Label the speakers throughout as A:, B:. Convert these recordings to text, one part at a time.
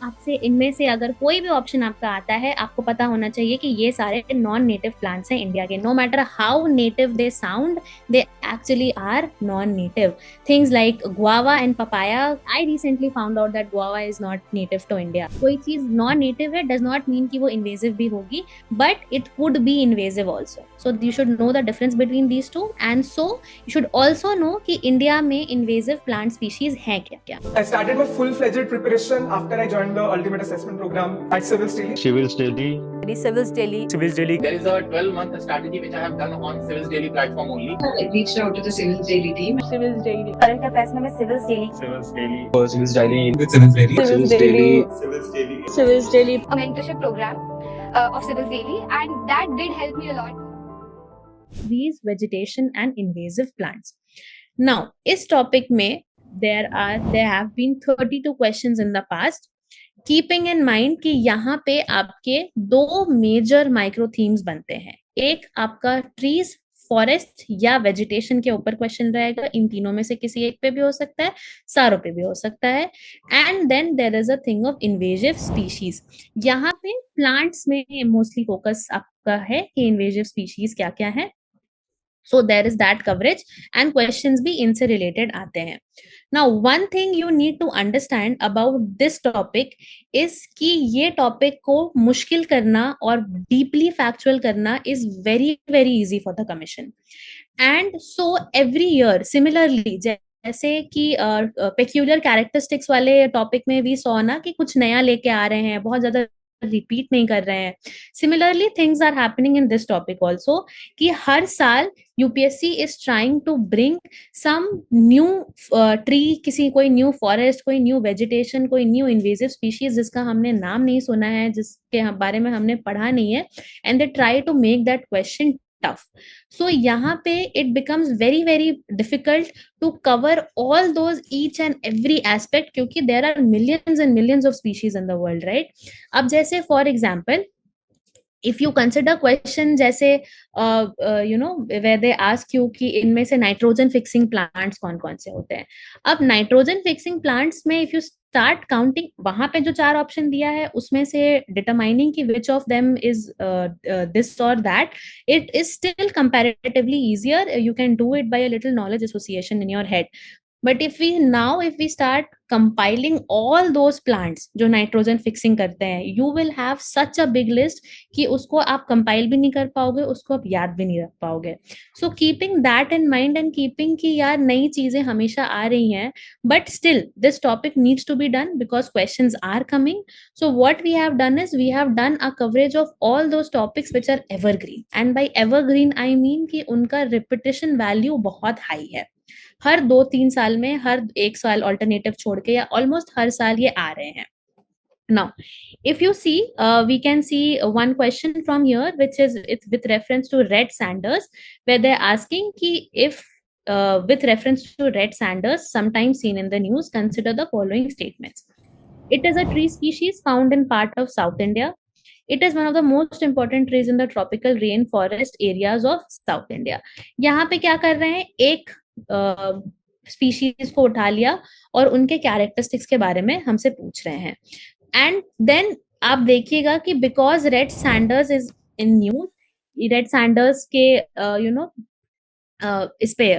A: आपसे इनमें से अगर कोई भी ऑप्शन आपका आता है, आपको पता होना चाहिए कि ये सारे नॉन नेटिव प्लांट्स हैं इंडिया के. No matter how native they sound, they actually are non native. Things like guava and papaya, I recently found out that guava is not native to India. कोई चीज non native है does not mean कि वो invasive भी होगी, but it could be invasive also. So you should know the difference between these two, and so you should also know कि India में invasive plant species हैं क्या क्या.
B: I started my full-fledged preparation after I joined the Ultimate Assessment Program at Civils Daily.
C: Civils Daily.
D: Civils Daily.
B: Civils Daily.
E: There is a 12-month strategy which I have done on Civils Daily platform only.
F: I reached out to the Civils Daily team.
D: Civils Daily.
A: Current affairs में Civils Daily.
C: Civils Daily.
B: Civils Daily. With Civils Daily.
D: Civils Daily.
C: Civils Daily.
D: Civils Daily.
G: A mentorship program of Civils Daily, and that did help me a lot.
A: These vegetation and invasive plants. Now, इस topic में there have been 32 questions in the past. Keeping in mind कि यहाँ पे आपके दो major micro themes बनते हैं. एक आपका trees, फॉरेस्ट या वेजिटेशन के ऊपर क्वेश्चन रहेगा. इन तीनों में से किसी एक पे भी हो सकता है, सारों पे भी हो सकता है. And then there is a thing of invasive species. यहाँ पे प्लांट्स में मोस्टली फोकस आपका है कि इन्वेजिव स्पीशीज क्या क्या है. So there is that coverage and questions भी इनसे related आते हैं. Now one thing you need to understand about this topic is कि ये topic को मुश्किल करना और deeply factual करना is very very easy for the commission. And so every year similarly जैसे कि peculiar characteristics वाले topic में भी saw ना कि कुछ नया लेके आ रहे हैं, बहुत ज्यादा रिपीट नहीं कर रहे हैं. Similarly things are happening in this topic also कि हर साल UPSC is trying to bring some new tree, किसी कोई न्यू फॉरेस्ट, कोई न्यू वेजिटेशन, कोई न्यू इन्वेजिव स्पीशीज जिसका हमने नाम नहीं सुना है, जिसके बारे में हमने पढ़ा नहीं है, and they try to make that question tough. So यहाँ पे it becomes very very difficult to cover all those each and every aspect क्योंकि there are millions and millions of species in the world, right? अब जैसे for example if you consider question जैसे you know where they ask you कि इनमें से nitrogen fixing plants कौन कौन से होते हैं. अब nitrogen fixing plants में if you start counting, वहां पे जो 4 ऑप्शन दिया है उसमें से determining कि which of them is this or that, it is still comparatively easier. You can do it by a little knowledge association in your head. But if we start compiling all those plants जो nitrogen fixing करते हैं, you will have such a big list कि उसको आप compile भी नहीं कर पाओगे, उसको आप याद भी नहीं रख पाओगे. So keeping that in mind and keeping कि यार नई चीजें हमेशा आ रही हैं, but still this topic needs to be done because questions are coming. So what we have done is we have done a coverage of all those topics which are evergreen, and by evergreen I mean कि उनका repetition value बहुत high है. हर 2-3 साल में, हर एक साल alternative छोड़ के या ऑलमोस्ट हर साल ये आ रहे हैं. Now, if you see, we can see one question from here, which is it's with reference to red sanders, where they're asking ki if with reference to red sanders, sometimes seen in the news, consider the following statements. It is a tree species found in part of South India. It is one of the most important trees in the tropical rainforest areas of South India. यहाँ पे क्या कर रहे हैं, एक species को उठा लिया और उनके कैरेक्टरिस्टिक्स के बारे में हमसे पूछ रहे हैं. एंड देन आप देखिएगा कि because red Sanders is in news, red Sanders के यू नो इस पे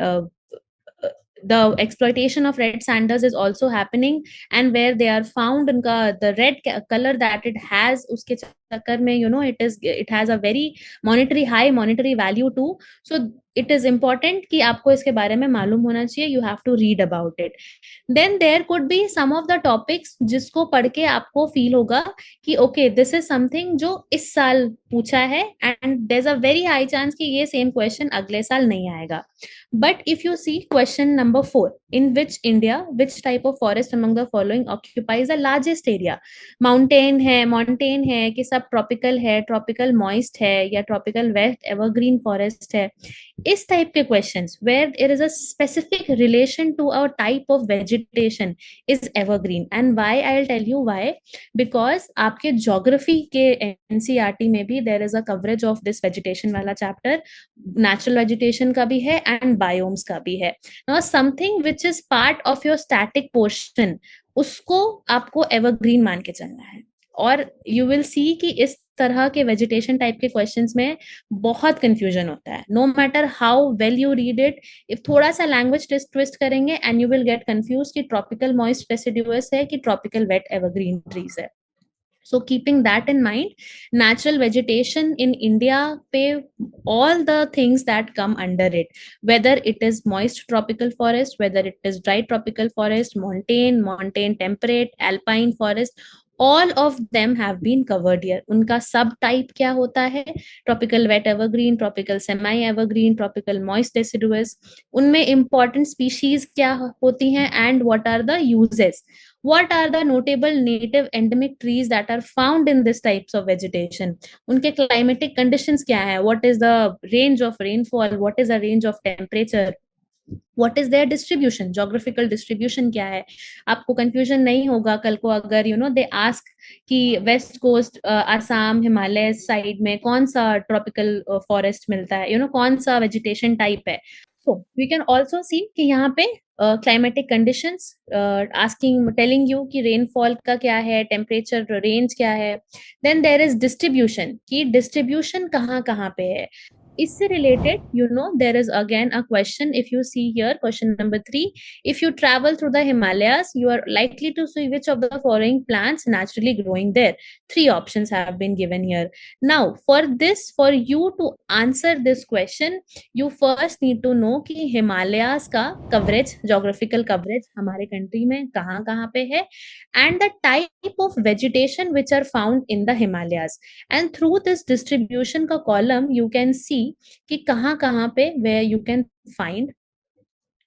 A: the exploitation of red sanders is also happening, and where they are found उनका the red color that it has उसके चक्कर में you know it has a very high monetary value too. So it is important कि आपको इसके बारे में मालूम होना चाहिए. You have to read about it. Then there could be some of the topics जिसको पढ़ के आपको feel होगा कि okay this is something जो इस साल पूछा है, and there's a very high chance कि ये same question अगले साल नहीं आएगा. But if you see question number 4, in which which type of forest among the following occupies the largest area? Mountain है कि सब tropical है, tropical moist है या tropical wet evergreen forest है. इस type के questions where there is a specific relation to a type of vegetation is evergreen. And why? I'll tell you why. Because आपके geography के NCERT में भी there is a coverage of this vegetation वाला chapter, natural vegetation का भी है and biomes का भी है. Now something which is part of your static portion उसको आपको एवरग्रीन मान के चलना है। और यू विल सी कि इस तरह के वेजिटेशन टाइप के क्वेश्चंस में बहुत कंफ्यूजन होता है, no matter how well you read it. If थोड़ा सा लैंग्वेज ट्विस्ट करेंगे and you will get confuse कि ट्रॉपिकल मॉइस्ट डेसिडुअस है कि ट्रॉपिकल वेट एवरग्रीन ट्रीज है। So keeping that in mind, natural vegetation in India pay all the things that come under it, whether it is moist tropical forest, whether it is dry tropical forest, montane, temperate, alpine forest, all of them have been covered here. उनका सब type क्या होता है, tropical wet evergreen, tropical semi evergreen, tropical moist deciduous, उनमें important species क्या होती हैं and what are the uses, what are the notable native endemic trees that are found in this types of vegetation, उनके climatic conditions क्या है, what is the range of rainfall, what is the range of temperature, what is their distribution, geographical distribution क्या है। आपको confusion नहीं होगा कल को अगर they ask कि west coast Assam Himalaya side में कौन सा tropical forest मिलता है, कौन सा vegetation type है। So we can also see कि यहाँ पे climatic conditions telling you कि rainfall का क्या है, temperature range क्या है। Then there is distribution कि distribution कहाँ कहाँ पे है। इससे related, there is again a question. If you see here, question number 3, if you travel through the Himalayas, you are likely to see which of the following plants naturally growing there. 3 options have been given here. Now, for you to answer this question, you first need to know कि Himalayas का coverage, geographical coverage हमारे country में कहाँ कहाँ पे है, and the type of vegetation which are found in the Himalayas. And through this distribution का column, you can see कि कहाँ कहाँ पे where you can find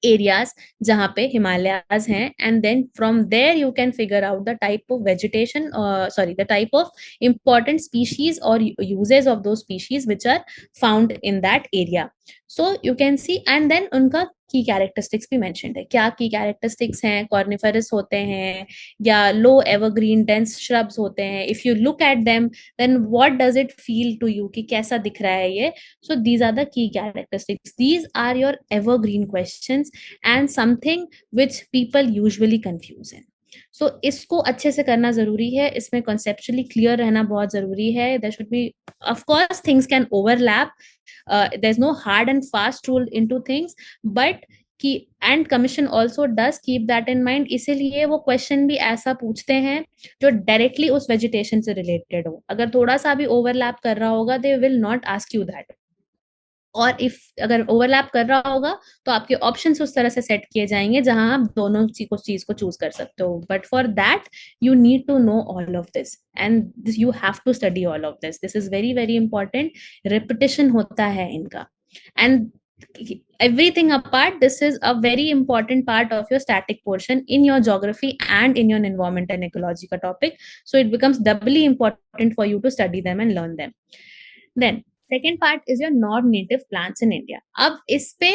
A: areas जहाँ पे हिमालयाज हैं, and then from there you can figure out the type of vegetation, the type of important species or uses of those species which are found in that area. So you can see, and then उनका की characteristics भी mentioned है, क्या की characteristics हैं, कॉर्निफरस होते हैं या लो एवरग्रीन डेंस श्रब्स होते हैं। If you look at them then what does it feel to you कि कैसा दिख रहा है ये। So these are the key characteristics, these are your evergreen questions and something which people usually confuse in. So इसको अच्छे से करना जरूरी है, इसमें कॉन्सेप्चुअली क्लियर रहना बहुत जरूरी है। There should be, of course things can overlap, there is no hard and fast rule into things, but कि and commission also does keep that in mind. इसीलिए वो क्वेश्चन भी ऐसा पूछते हैं जो डायरेक्टली उस वेजिटेशन से रिलेटेड हो। अगर थोड़ा सा भी ओवरलैप कर रहा होगा they will not ask you that, और इफ अगर ओवरलैप कर रहा होगा तो आपके ऑप्शंस उस तरह से सेट किए जाएंगे जहां आप दोनों चीज को चूज कर सकते हो। But for that you need to know all of this and you have to study all of this. This is very very important, repetition होता है इनका। And everything apart, this is a very important part of your static portion in your geography and in your environment and ecology ka topic, so it becomes doubly important for you to study them and learn them. Then second part is your non-native plants in India. अब इस पे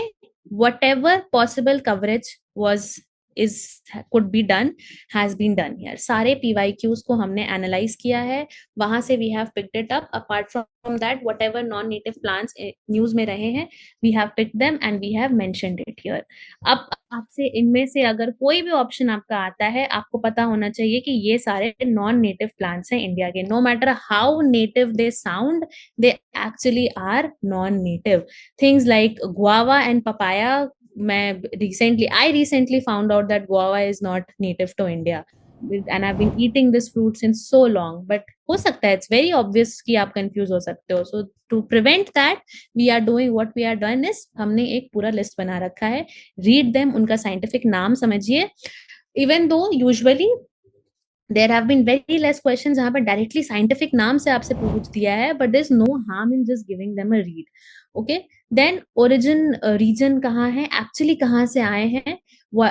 A: whatever possible coverage could be done has been done here. सारे PYQs को हमने analyze किया है, वहां से we have picked it up. Apart from that, whatever non-native plants news में रहे हैं, we have picked them and we have mentioned it here. अब आपसे इनमें से अगर कोई भी ऑप्शन आपका आता है, आपको पता होना चाहिए कि ये सारे नॉन नेटिव प्लांट्स हैं इंडिया के। No matter how native they sound, they actually are non native. Things like guava and papaya, I recently found out that guava is not native to India and I've been eating this fruit since so long, but हो सकता है, it's very obvious कि आप confuse हो सकते हो। So to prevent that, we are doing what we are done is, हमने एक पूरा लिस्ट बना रखा है, read them, उनका scientific नाम समझिए। Even though usually there have been very less questions जहाँ पर directly scientific नाम से आपसे पूछ दिया है, but there's no harm in just giving them a read. Okay, then origin region कहाँ है, actually कहाँ से आए हैं,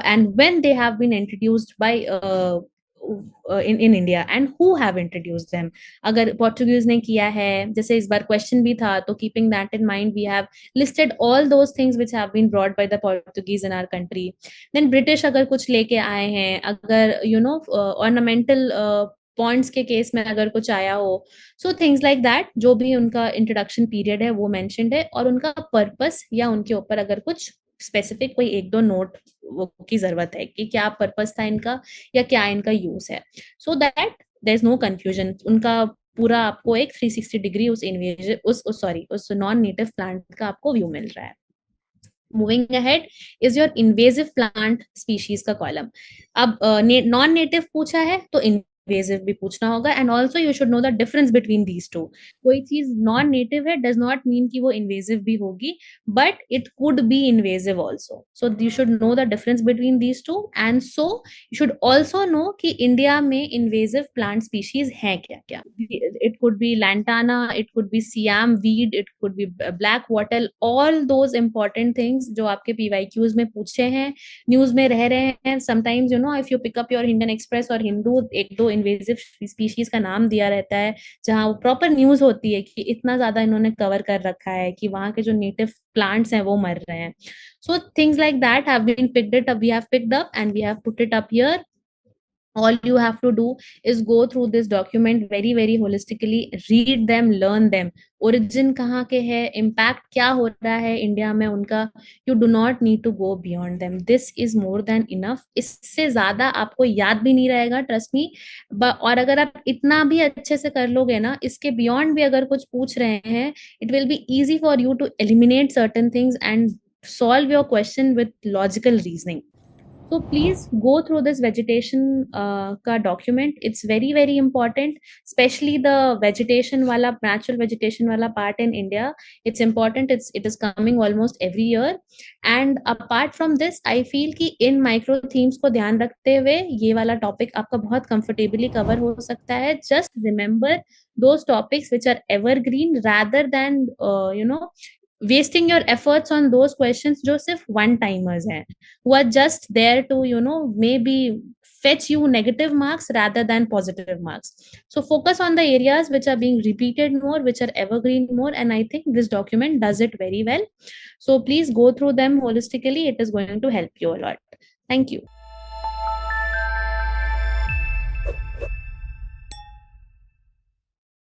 A: and when they have been introduced by in India and who have introduced them. अगर Portuguese ने किया है, जैसे इस बार question भी था, तो keeping that in mind we have listed all those things which have been brought by the Portuguese in our country. Then British अगर कुछ लेके आए हैं, अगर ornamental पॉइंट्स के केस में अगर कुछ आया हो, सो थिंग्स लाइक दैट, जो भी उनका इंट्रोडक्शन पीरियड है वो मेंशन्ड है, और उनका पर्पस या उनके ऊपर अगर कुछ स्पेसिफिक कोई एक दो नोट की जरूरत है कि क्या पर्पस था इनका या क्या इनका यूज है, so that there is no confusion. उनका पूरा आपको एक 360 डिग्री उस इन्वेज उस नॉन नेटिव प्लांट का आपको व्यू मिल रहा है। Moving ahead is your invasive plant species का कॉलम। अब नॉन नेटिव पूछा है तो इन्वेजिव भी पूछना होगा, and also you should know the difference between these two. कोई चीज नॉन नेटिव है डज नॉट मीन कि वो इन्वेजिव भी होगी, but it could be invasive also. So you should know the difference between these two, and so you should also know कि India में invasive plant species हैं क्या क्या। It could B lantana, it could be siam weed, it could be black wattle, all those important things जो आपके PYQs में पूछे हैं, न्यूज में रह रहे हैं। Sometimes you know if you pick up your Indian Express और हिंदू, एक दो इन्वेजिव स्पीशीज का नाम दिया रहता है जहाँ वो प्रॉपर न्यूज होती है कि इतना ज्यादा इन्होंने कवर कर रखा है कि वहाँ के जो नेटिव प्लांट्स हैं वो मर रहे हैं। So things like that have been picked it up, we have picked up and we have put it up here. All you have to do is go through this document very very holistically, read them, learn them, origin कहाँ के है, impact क्या हो रहा है India में उनका। you do not need to go beyond them, this is more than enough। इससे ज्यादा आपको याद भी नहीं रहेगा, trust me। और अगर आप इतना भी अच्छे से कर लोगे ना, इसके beyond भी अगर कुछ पूछ रहे हैं, it will be easy for you to eliminate certain things and solve your question with logical reasoning। So please go through this vegetation ka document, it's very very important, especially the vegetation wala, natural vegetation wala part in India, it's important, it is coming almost every year। And apart from this I feel कि इन micro themes को ध्यान रखते हुए ये वाला topic आपका बहुत comfortably cover हो सकता है। just remember those topics which are evergreen rather than you know wasting your efforts on those questions जो सिर्फ one timers हैं, who are just there to you know maybe fetch you negative marks rather than positive marks। so focus on the areas which are being repeated more, which are evergreen more, and I think this document does it very well। so please go through them holistically, it is going to help you a lot। thank you।